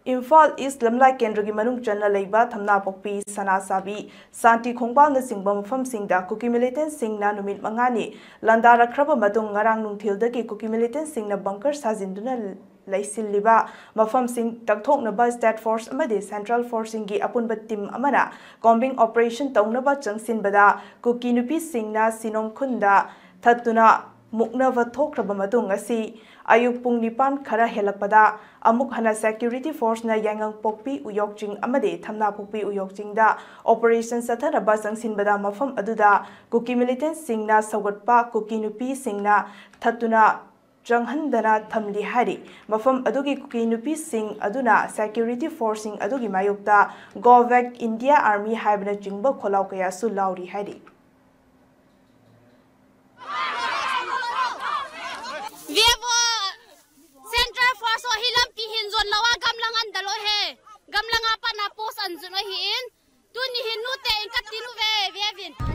Imphal east लमलाई केंद्र की मनुंग चन्ना लेबा थमना पोक्पी सना साबी शांति खोंगबाल न सिंगबा मफमसिंगदा कुकी मिलिटेंट सिंगना नुमित मंगानी लंदारखरबा मतुंग ngarang nungthildagi kuki militant singna bunker sajinduna laisilliba mafamsing takthoknaba state force amadi central forcing gi apunba team amana combing operation tawnaba changsinbada kuki nupi singna sinom khunda thatuna muknava thokraba matung asi ayuk pung nipan khara helakpada amuk hana security force na yangang pokpi uyokjing amade thamna pokpi uyokjing da operation satharaba changsinbada mafam aduda kuki militant singna sawgatpa kuki nupi singna thatuna changhandana thamli hari mafam adugi kuki nupi sing aduna security forcing adugi mayukta govek india army haibna jingba kholaw kaya su lauri hari Central Force o hilam ti hinzon lawa gamlang andalo he gamlang apa na pos anzuno hin tu ni hinu te katinu ve vin